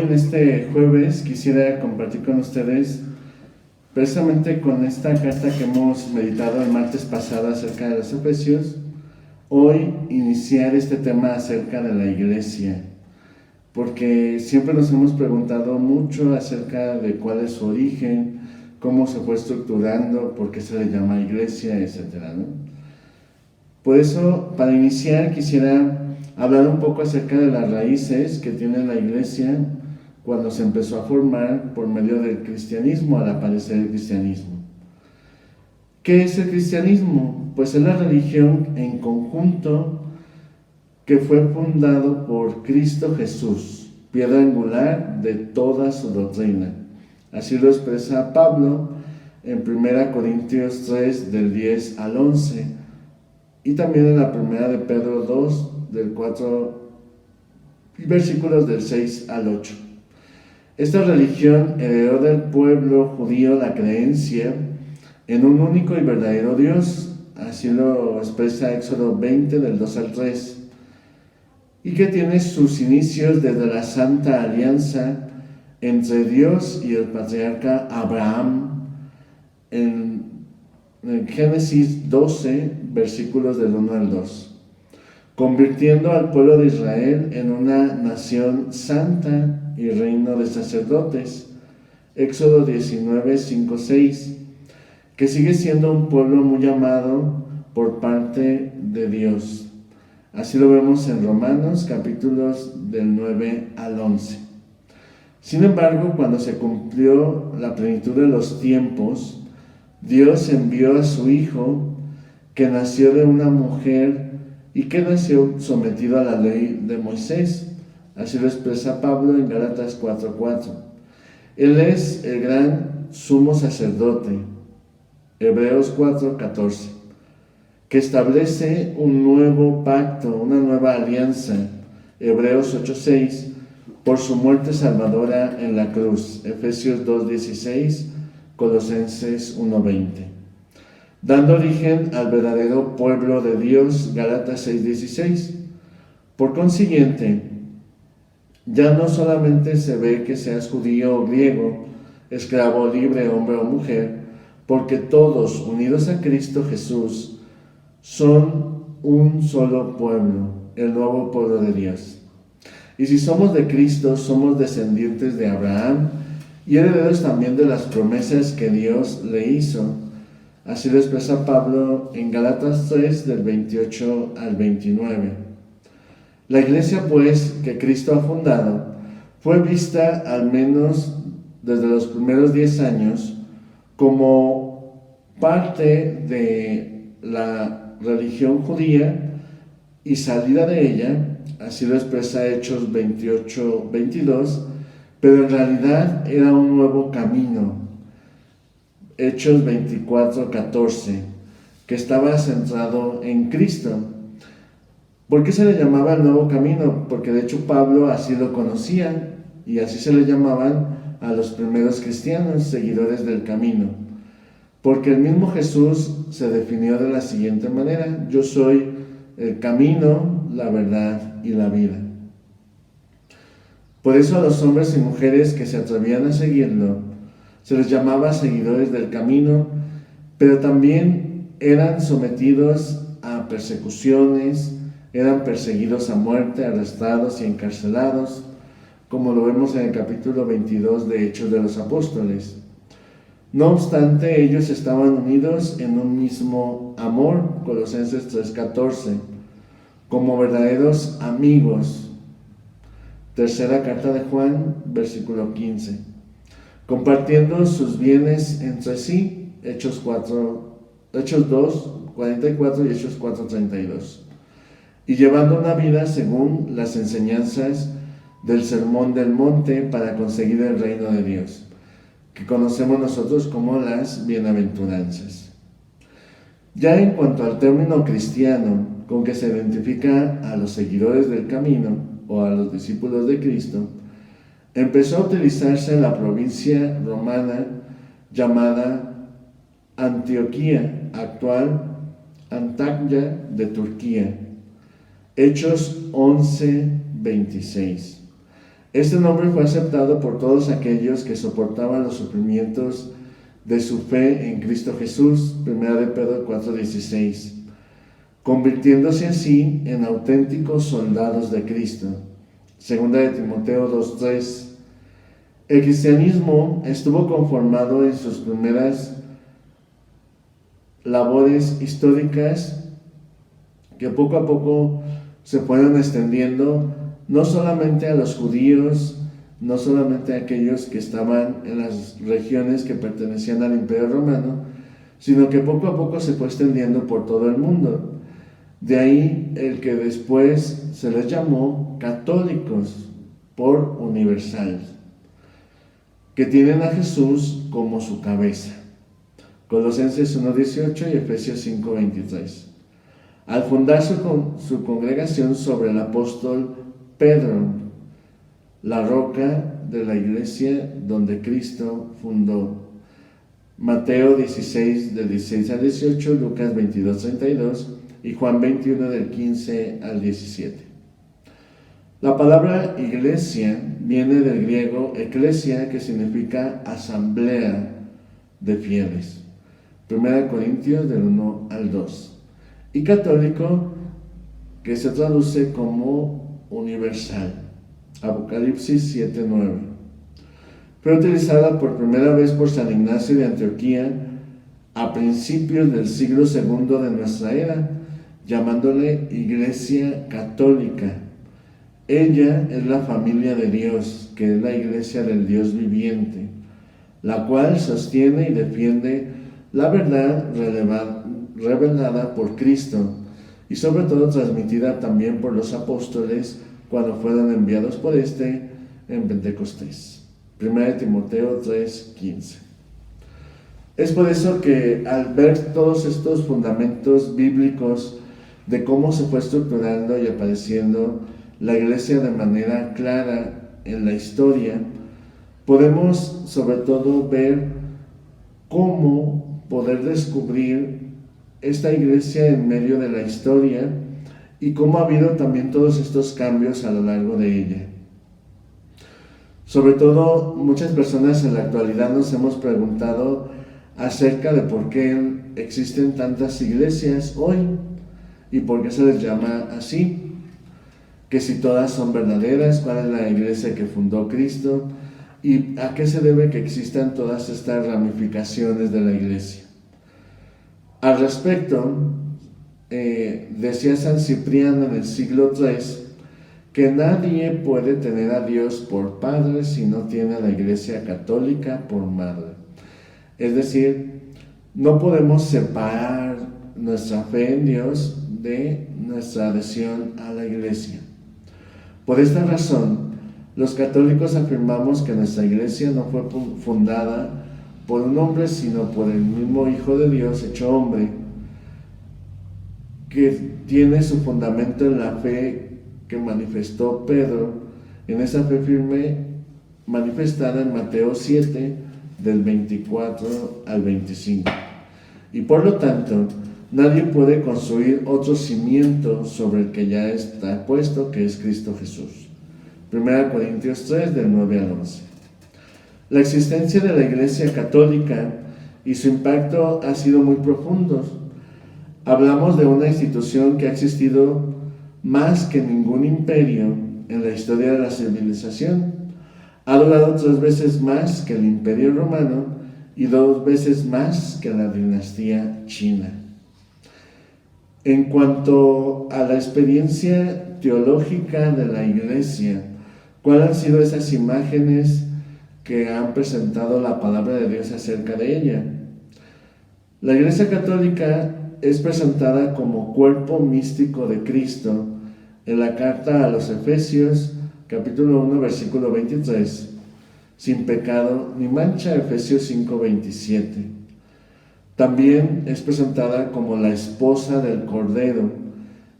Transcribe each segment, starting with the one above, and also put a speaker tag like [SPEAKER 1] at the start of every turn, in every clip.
[SPEAKER 1] en este jueves quisiera compartir con ustedes precisamente con esta carta que hemos meditado el martes pasado acerca de los Efesios. Hoy iniciar este tema acerca de la iglesia, porque siempre nos hemos preguntado mucho acerca de cuál es su origen, cómo se fue estructurando, por qué se le llama iglesia, etcétera, ¿no? Por eso, para iniciar, quisiera hablar un poco acerca de las raíces que tiene la iglesia cuando se empezó a formar por medio del cristianismo, al aparecer el cristianismo. ¿Qué es el cristianismo? Pues es la religión en conjunto que fue fundado por Cristo Jesús, piedra angular de toda su doctrina. Así lo expresa Pablo en 1 Corintios 3, del 10 al 11, y también en la primera de Pedro 2, del 4, y versículos del 6 al 8. Esta religión heredó del pueblo judío la creencia en un único y verdadero Dios, así lo expresa Éxodo 20, del 2 al 3, y que tiene sus inicios desde la Santa Alianza entre Dios y el patriarca Abraham en Génesis 12, versículos del 1 al 2, convirtiendo al pueblo de Israel en una nación santa y reino de sacerdotes. Éxodo 19, 5, 6, que sigue siendo un pueblo muy amado por parte de Dios. Así lo vemos en Romanos, capítulos del 9 al 11. Sin embargo, cuando se cumplió la plenitud de los tiempos, Dios envió a su Hijo, que nació de una mujer y que nació sometido a la ley de Moisés. Así lo expresa Pablo en Gálatas 4:4. Él es el gran sumo sacerdote, Hebreos 4:14, que establece un nuevo pacto, una nueva alianza, Hebreos 8:6, por su muerte salvadora en la cruz, Efesios 2:16, Colosenses 1:20, dando origen al verdadero pueblo de Dios, Gálatas 6:16. Por consiguiente, ya no solamente se ve que seas judío o griego, esclavo, libre, hombre o mujer, porque todos, unidos a Cristo Jesús, son un solo pueblo, el nuevo pueblo de Dios. Y si somos de Cristo, somos descendientes de Abraham y herederos también de las promesas que Dios le hizo. Así lo expresa Pablo en Gálatas 3, del 28 al 29. La iglesia, pues, que Cristo ha fundado, fue vista, al menos desde los primeros 10 años, como parte de la religión judía y salida de ella. Así lo expresa Hechos 28, 22, pero en realidad era un nuevo camino, Hechos 24, 14, que estaba centrado en Cristo. ¿Por qué se le llamaba el nuevo camino? Porque de hecho Pablo así lo conocía y así se le llamaban a los primeros cristianos, seguidores del camino. Porque el mismo Jesús se definió de la siguiente manera: yo soy el camino, la verdad y la vida. Por eso a los hombres y mujeres que se atrevían a seguirlo se les llamaba seguidores del camino, pero también eran sometidos a persecuciones, eran perseguidos a muerte, arrestados y encarcelados, como lo vemos en el capítulo 22 de Hechos de los Apóstoles. No obstante, ellos estaban unidos en un mismo amor, Colosenses 3:14, como verdaderos amigos. Tercera carta de Juan, versículo 15. Compartiendo sus bienes entre sí, Hechos 2, 44 y Hechos 4:32. Y llevando una vida según las enseñanzas del Sermón del Monte para conseguir el reino de Dios, que conocemos nosotros como las bienaventuranzas. Ya en cuanto al término cristiano con que se identifica a los seguidores del camino o a los discípulos de Cristo, empezó a utilizarse en la provincia romana llamada Antioquía, actual Antakya de Turquía. Hechos 11:26. Este nombre fue aceptado por todos aquellos que soportaban los sufrimientos de su fe en Cristo Jesús, 1 de Pedro 4:16, convirtiéndose así en auténticos soldados de Cristo. 2 de Timoteo 2:3. El cristianismo estuvo conformado en sus primeras labores históricas que poco a poco se fueron extendiendo no solamente a los judíos, no solamente a aquellos que estaban en las regiones que pertenecían al Imperio Romano, sino que poco a poco se fue extendiendo por todo el mundo. De ahí el que después se les llamó católicos por universal, que tienen a Jesús como su cabeza. Colosenses 1:18 y Efesios 5:23. Al fundar su congregación sobre el apóstol Pedro, la roca de la iglesia donde Cristo fundó. Mateo 16, del 16 al 18, Lucas 22:32 y Juan 21, del 15 al 17. La palabra iglesia viene del griego eklesia, que significa asamblea de fieles. 1 Corintios del 1 al 2. Y católico, que se traduce como universal. Apocalipsis 7:9. Fue utilizada por primera vez por San Ignacio de Antioquía a principios del siglo II de nuestra era, llamándole Iglesia Católica. Ella es la familia de Dios, que es la iglesia del Dios viviente, la cual sostiene y defiende la verdad revelada por Cristo y sobre todo transmitida también por los apóstoles cuando fueron enviados por en Pentecostés. 1 Timoteo 3:15. Es por eso que al ver todos estos fundamentos bíblicos de cómo se fue estructurando y apareciendo la iglesia de manera clara en la historia, podemos sobre todo ver cómo poder descubrir esta iglesia en medio de la historia y cómo ha habido también todos estos cambios a lo largo de ella. Sobre todo, muchas personas en la actualidad nos hemos preguntado acerca de por qué existen tantas iglesias hoy y por qué se les llama así. Que si todas son verdaderas, cuál es la iglesia que fundó Cristo y a qué se debe que existan todas estas ramificaciones de la iglesia. Al respecto, decía San Cipriano en el siglo III que nadie puede tener a Dios por padre si no tiene a la iglesia católica por madre. Es decir, no podemos separar nuestra fe en Dios de nuestra adhesión a la iglesia. Por esta razón, los católicos afirmamos que nuestra iglesia no fue fundada por un hombre, sino por el mismo Hijo de Dios hecho hombre, que tiene su fundamento en la fe que manifestó Pedro, en esa fe firme manifestada en Mateo 7, del 24 al 25. Y por lo tanto, nadie puede construir otro cimiento sobre el que ya está puesto, que es Cristo Jesús. 1 Corintios 3, del 9 al 11. La existencia de la Iglesia Católica y su impacto ha sido muy profundo. Hablamos de una institución que ha existido más que ningún imperio en la historia de la civilización. Ha durado 3 veces más que el Imperio Romano y 2 veces más que la dinastía china. En cuanto a la experiencia teológica de la Iglesia, ¿cuáles han sido esas imágenes que han presentado la palabra de Dios acerca de ella? La Iglesia Católica es presentada como cuerpo místico de Cristo en la carta a los Efesios, capítulo 1, versículo 23, sin pecado ni mancha, Efesios 5, 27. También es presentada como la esposa del Cordero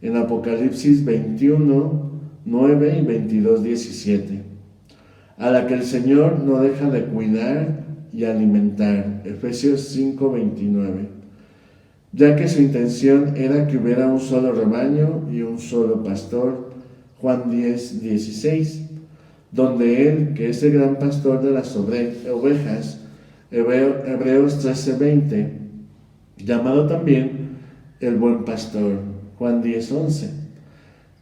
[SPEAKER 1] en Apocalipsis 21, 9 y 22, 17, a la que el Señor no deja de cuidar y alimentar, Efesios 5, 29, ya que su intención era que hubiera un solo rebaño y un solo pastor, Juan 10, 16. donde Él, que es el gran pastor de las ovejas, Hebreos 13:20, llamado también el buen pastor, Juan 10:11,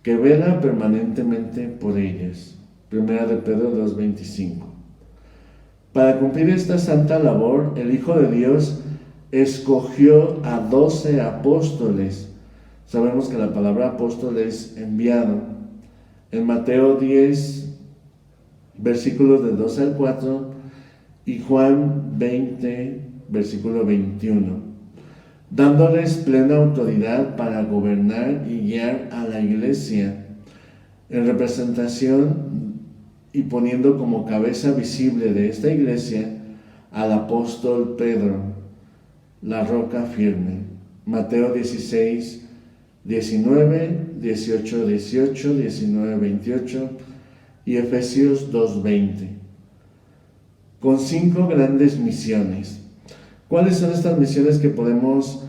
[SPEAKER 1] que vela permanentemente por ellas, Primera de Pedro 2:25. Para cumplir esta santa labor, el Hijo de Dios escogió a 12 apóstoles. Sabemos que la palabra apóstol es enviado. En Mateo 10, versículos del 2 al 4, y Juan 20, versículo 21, dándoles plena autoridad para gobernar y guiar a la iglesia, en representación y poniendo como cabeza visible de esta iglesia al apóstol Pedro, la roca firme. Mateo 16, 19, 18, 18, 19, 28 y Efesios 2:20, con 5 grandes misiones. ¿Cuáles son estas misiones que podemos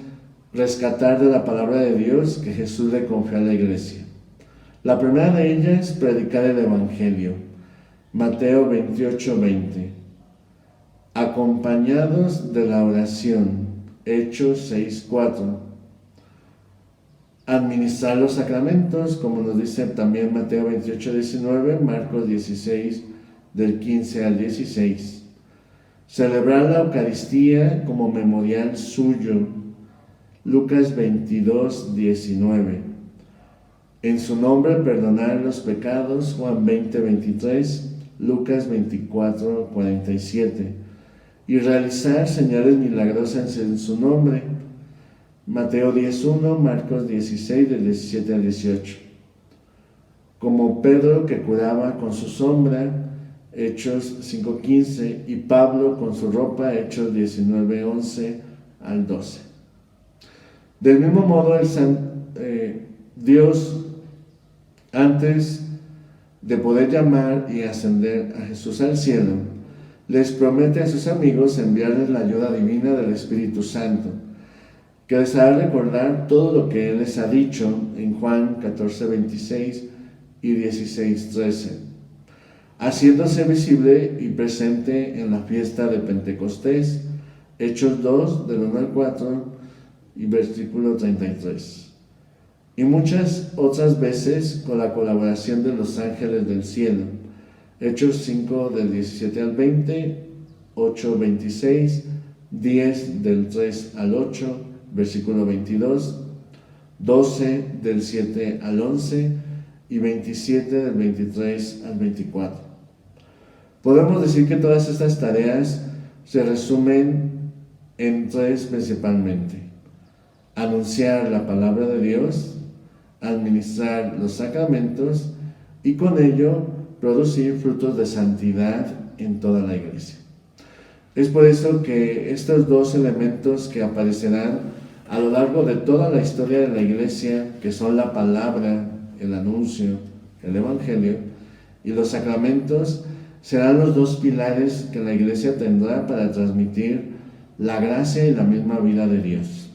[SPEAKER 1] rescatar de la palabra de Dios que Jesús le confió a la iglesia? La primera de ellas es predicar el Evangelio. Mateo 28:20, acompañados de la oración. Hechos 6:4, administrar los sacramentos, como nos dice también Mateo 28:19, Marcos 16, del 15 al 16. Celebrar la Eucaristía como memorial suyo, Lucas 22:19. En su nombre perdonar los pecados, Juan 20:23, Lucas 24:47. Y realizar señales milagrosas en su nombre, Mateo 10:1, Marcos 16, del 17 al 18. Como Pedro, que curaba con su sombra, Hechos 5:15, y Pablo con su ropa, Hechos 19:11 al 12. Del mismo modo, Dios, antes de poder llamar y ascender a Jesús al cielo, les promete a sus amigos enviarles la ayuda divina del Espíritu Santo, que les hará recordar todo lo que Él les ha dicho en Juan 14:26 y 16:13, haciéndose visible y presente en la fiesta de Pentecostés, Hechos 2, del 1 al 4 y versículo 33. Y muchas otras veces con la colaboración de los ángeles del cielo, Hechos 5, del 17 al 20, 8:26, 10, del 3 al 8, versículo 22, 12, del 7 al 11 y 27, del 23 al 24. Podemos decir que todas estas tareas se resumen en 3 principalmente: anunciar la palabra de Dios, administrar los sacramentos y con ello producir frutos de santidad en toda la iglesia. Es por eso que estos 2 elementos que aparecerán a lo largo de toda la historia de la iglesia, que son la palabra, el anuncio, el evangelio y los sacramentos, serán los 2 pilares que la iglesia tendrá para transmitir la gracia y la misma vida de Dios.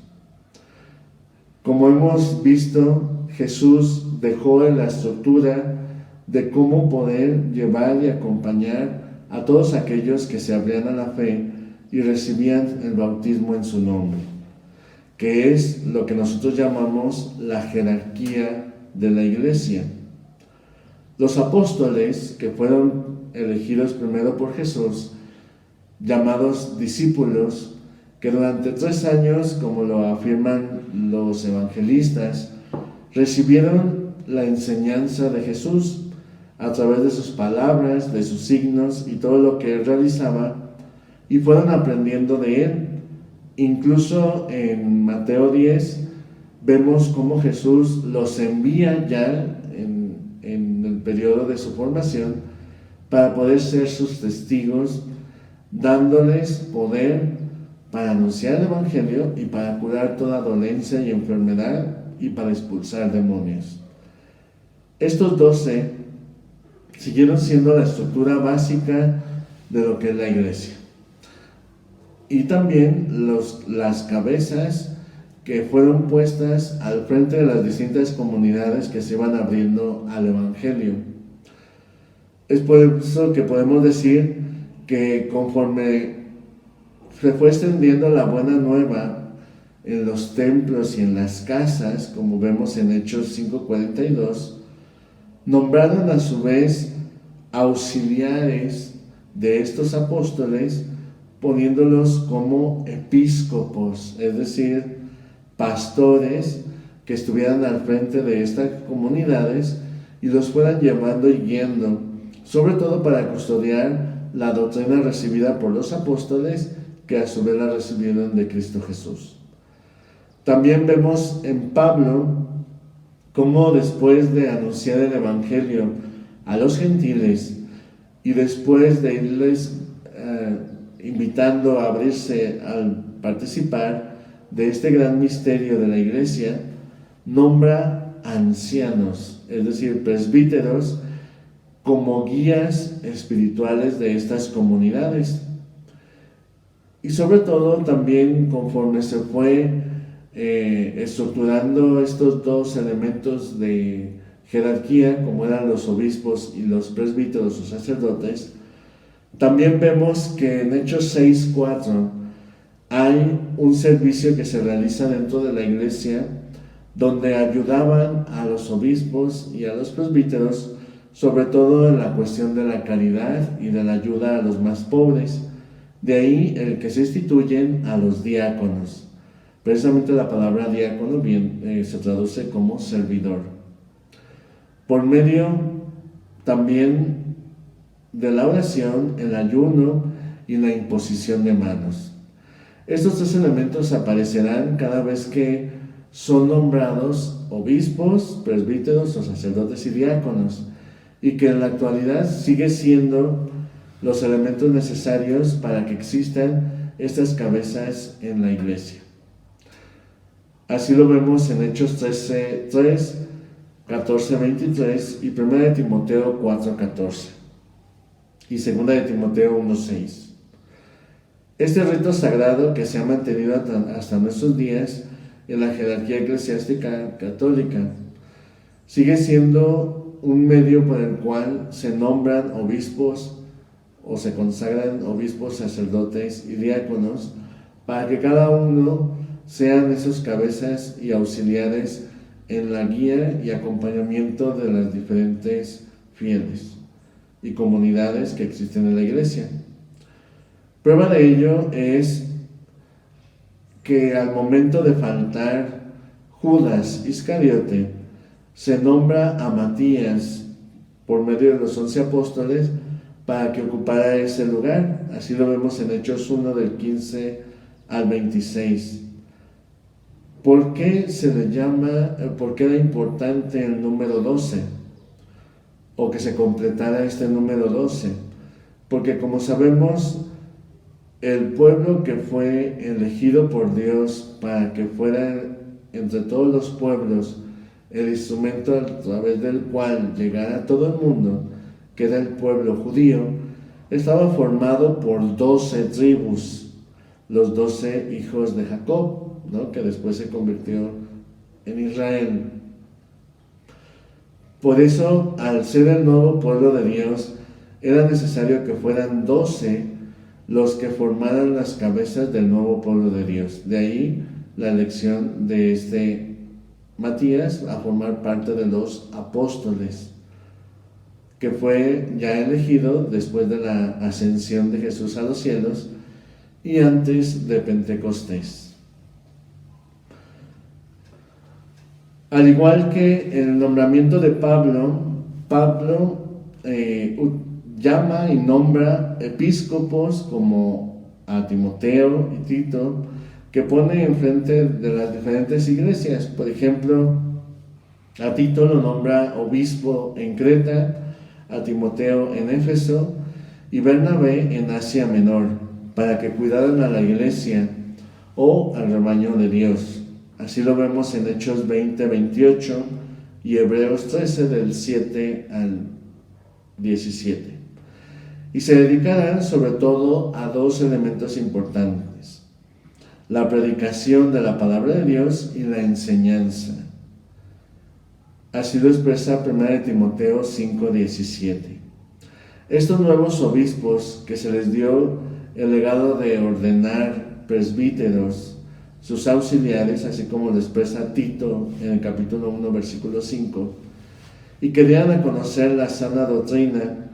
[SPEAKER 1] Como hemos visto, Jesús dejó en la estructura de cómo poder llevar y acompañar a todos aquellos que se abrían a la fe y recibían el bautismo en su nombre, que es lo que nosotros llamamos la jerarquía de la iglesia. Los apóstoles, que fueron elegidos primero por Jesús, llamados discípulos, que durante 3 años, como lo afirman los evangelistas, recibieron la enseñanza de Jesús a través de sus palabras, de sus signos y todo lo que Él realizaba, y fueron aprendiendo de Él. Incluso en Mateo 10 vemos cómo Jesús los envía ya en el periodo de su formación para poder ser sus testigos, dándoles poder para anunciar el Evangelio y para curar toda dolencia y enfermedad y para expulsar demonios. Estos 12 siguieron siendo la estructura básica de lo que es la iglesia. Y también las cabezas que fueron puestas al frente de las distintas comunidades que se iban abriendo al Evangelio. Es por eso que podemos decir que conforme se fue extendiendo la buena nueva en los templos y en las casas, como vemos en Hechos 5:42, nombraron a su vez auxiliares de estos apóstoles, poniéndolos como episcopos, es decir, pastores que estuvieran al frente de estas comunidades y los fueran llevando y guiando, sobre todo para custodiar la doctrina recibida por los apóstoles, que a su vez la recibieron de Cristo Jesús. También vemos en Pablo cómo después de anunciar el Evangelio a los gentiles y después de irles invitando a abrirse al participar de este gran misterio de la iglesia, nombra ancianos, es decir, presbíteros, como guías espirituales de estas comunidades. Y sobre todo también conforme se fue estructurando estos dos elementos de jerarquía, como eran los obispos y los presbíteros o sacerdotes, también vemos que en Hechos 6:4 hay un servicio que se realiza dentro de la iglesia donde ayudaban a los obispos y a los presbíteros, sobre todo en la cuestión de la caridad y de la ayuda a los más pobres. De ahí el que se instituyen a los diáconos. Precisamente la palabra diácono se traduce como servidor. Por medio también de la oración, el ayuno y la imposición de manos. Estos tres elementos aparecerán cada vez que son nombrados obispos, presbíteros o sacerdotes y diáconos, y que en la actualidad sigue siendo los elementos necesarios para que existan estas cabezas en la iglesia. Así lo vemos en Hechos 13:3, 14:23 y 1 Timoteo 4:14 y 2 Timoteo 1:6. Este rito sagrado que se ha mantenido hasta nuestros días en la jerarquía eclesiástica católica sigue siendo un medio por el cual se nombran obispos o se consagran obispos, sacerdotes y diáconos, para que cada uno sean esos cabezas y auxiliares en la guía y acompañamiento de las diferentes fieles y comunidades que existen en la iglesia. Prueba de ello es que al momento de faltar Judas Iscariote, se nombra a Matías por medio de los 11 apóstoles para que ocupara ese lugar. Así lo vemos en Hechos 1 del 15 al 26. ¿Por qué por qué era importante el número 12? O que se completara este número 12. Porque como sabemos, el pueblo que fue elegido por Dios para que fuera entre todos los pueblos el instrumento a través del cual llegara todo el mundo, que era el pueblo judío, estaba formado por 12 tribus, los 12 hijos de Jacob, ¿no? Que después se convirtió en Israel. Por eso, al ser el nuevo pueblo de Dios, era necesario que fueran 12 los que formaran las cabezas del nuevo pueblo de Dios. De ahí la elección de este Matías a formar parte de los apóstoles, que fue ya elegido después de la ascensión de Jesús a los cielos y antes de Pentecostés. Al igual que el nombramiento de Pablo llama y nombra episcopos como a Timoteo y Tito, que pone enfrente de las diferentes iglesias. Por ejemplo, a Tito lo nombra obispo en Creta, a Timoteo en Éfeso y Bernabé en Asia Menor, para que cuidaran a la iglesia o al rebaño de Dios. Así lo vemos en Hechos 20:28 y Hebreos 13 del 7 al 17. Y se dedicarán sobre todo a dos elementos importantes: la predicación de la palabra de Dios y la enseñanza. Así lo expresa 1 Timoteo 5:17. Estos nuevos obispos que se les dio el legado de ordenar presbíteros, sus auxiliares, así como lo expresa Tito en el capítulo 1, versículo 5, y que dieran a conocer la sana doctrina,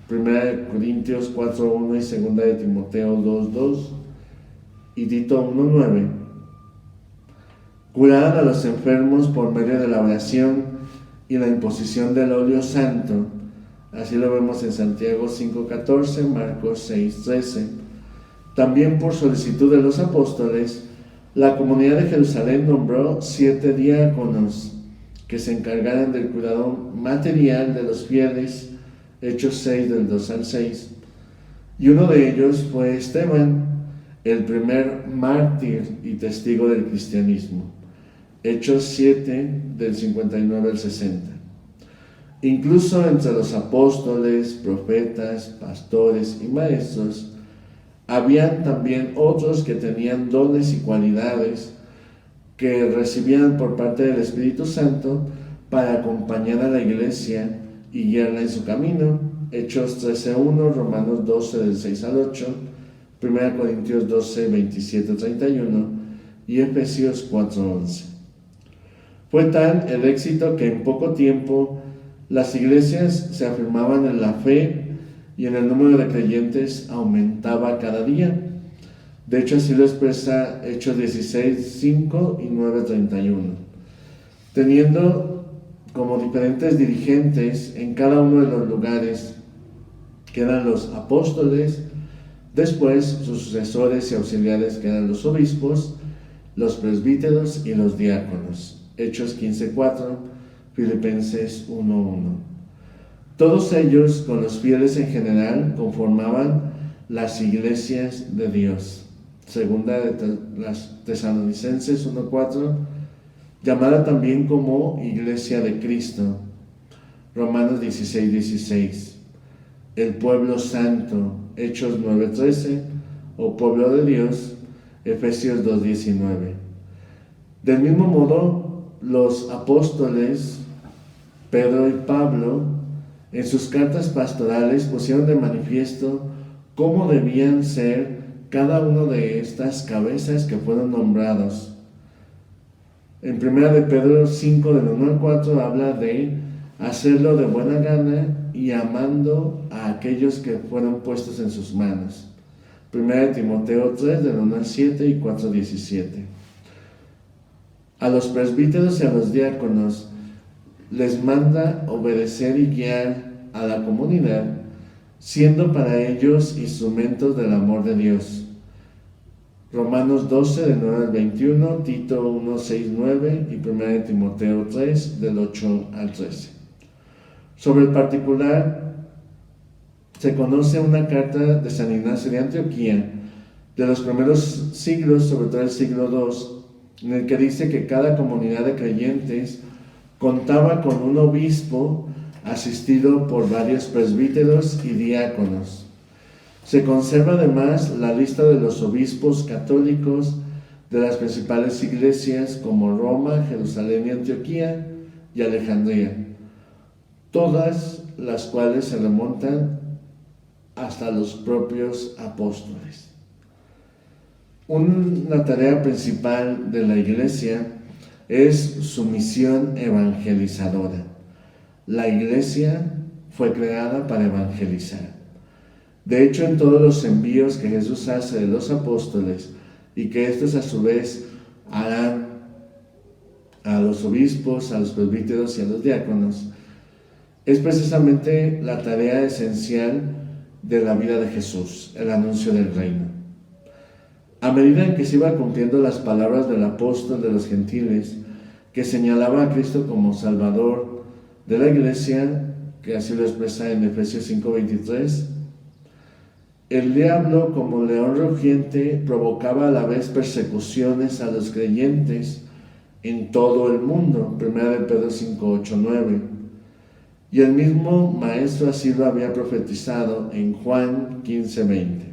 [SPEAKER 1] 1 Corintios 4.1 y 2 de Timoteo 2.2 y Tito 1.9, curaran a los enfermos por medio de la oración y la imposición del óleo santo. Así lo vemos en Santiago 5.14, Marcos 6.13. También por solicitud de los apóstoles, la comunidad de Jerusalén nombró 7 diáconos que se encargaran del cuidado material de los fieles, Hechos 6 del 2 al 6. Y uno de ellos fue Esteban, el primer mártir y testigo del cristianismo, Hechos 7 del 59 al 60. Incluso entre los apóstoles, profetas, pastores y maestros, habían también otros que tenían dones y cualidades que recibían por parte del Espíritu Santo para acompañar a la iglesia y guiarla en su camino. Hechos 13.1, Romanos 12 del 6 al 8, 1 Corintios 12, 27, 31 y Efesios 4.11. Fue tal el éxito que en poco tiempo las iglesias se afirmaban en la fe y en el número de creyentes aumentaba cada día. De hecho, así lo expresa Hechos 16.5 y 9.31. Teniendo como diferentes dirigentes en cada uno de los lugares, que eran los apóstoles, después sus sucesores y auxiliares, que eran los obispos, los presbíteros y los diáconos. Hechos 15.4, Filipenses 1.1. Todos ellos, con los fieles en general, conformaban las iglesias de Dios. Segunda de las Tesalonicenses 1.4, llamada también como Iglesia de Cristo. Romanos 16.16. El pueblo santo, Hechos 9.13, o pueblo de Dios, Efesios 2.19. Del mismo modo, los apóstoles Pedro y Pablo, en sus cartas pastorales, pusieron de manifiesto cómo debían ser cada uno de estas cabezas que fueron nombrados. En 1 de Pedro 5, del 1 al 4, habla de hacerlo de buena gana y amando a aquellos que fueron puestos en sus manos. 1 de Timoteo 3, del 1 al 7 y 4.17. A los presbíteros y a los diáconos les manda obedecer y guiar a la comunidad, siendo para ellos instrumentos del amor de Dios. Romanos 12, del 9 al 21, Tito 1, 6, 9 y 1 de Timoteo 3, del 8 al 13. Sobre el particular, se conoce una carta de San Ignacio de Antioquía, de los primeros siglos, sobre todo el siglo II, en el que dice que cada comunidad de creyentes contaba con un obispo asistido por varios presbíteros y diáconos. Se conserva además la lista de los obispos católicos de las principales iglesias como Roma, Jerusalén y Antioquía y Alejandría, todas las cuales se remontan hasta los propios apóstoles. Una tarea principal de la iglesia es su misión evangelizadora. La iglesia fue creada para evangelizar. De hecho, en todos los envíos que Jesús hace de los apóstoles y que estos a su vez harán a los obispos, a los presbíteros y a los diáconos, es precisamente la tarea esencial de la vida de Jesús, el anuncio del reino. A medida en que se iba cumpliendo las palabras del apóstol de los gentiles, que señalaba a Cristo como Salvador de la iglesia, que así lo expresa en Efesios 5:23, el diablo, como león rugiente, provocaba a la vez persecuciones a los creyentes en todo el mundo, 1 de Pedro 5:8-9. Y el mismo maestro así lo había profetizado en Juan 15:20.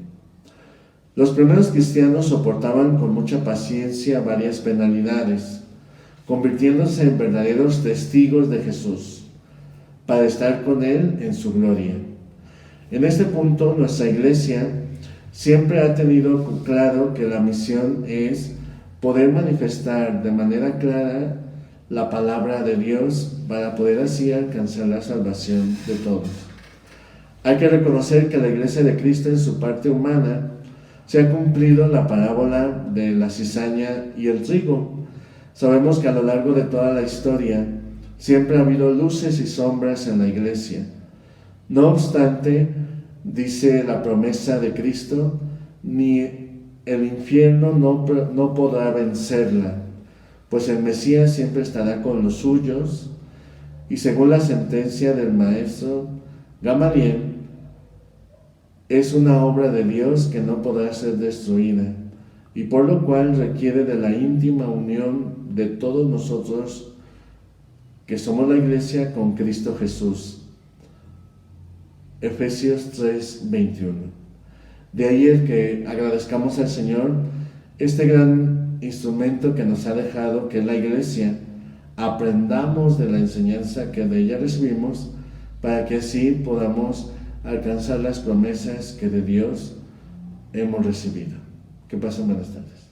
[SPEAKER 1] Los primeros cristianos soportaban con mucha paciencia varias penalidades, convirtiéndose en verdaderos testigos de Jesús, para estar con Él en su gloria. En este punto, nuestra iglesia siempre ha tenido claro que la misión es poder manifestar de manera clara la palabra de Dios para poder así alcanzar la salvación de todos. Hay que reconocer que la Iglesia de Cristo en su parte humana se ha cumplido la parábola de la cizaña y el trigo. Sabemos que a lo largo de toda la historia siempre ha habido luces y sombras en la Iglesia. No obstante, dice la promesa de Cristo, ni el infierno no podrá vencerla, pues el Mesías siempre estará con los suyos, y según la sentencia del maestro Gamaliel, es una obra de Dios que no podrá ser destruida, y por lo cual requiere de la íntima unión de todos nosotros que somos la Iglesia con Cristo Jesús. Efesios 3:21. De ahí el que agradezcamos al Señor este gran instrumento que nos ha dejado, que es la Iglesia, aprendamos de la enseñanza que de ella recibimos, para que así podamos alcanzar las promesas que de Dios hemos recibido. Que pasen buenas tardes.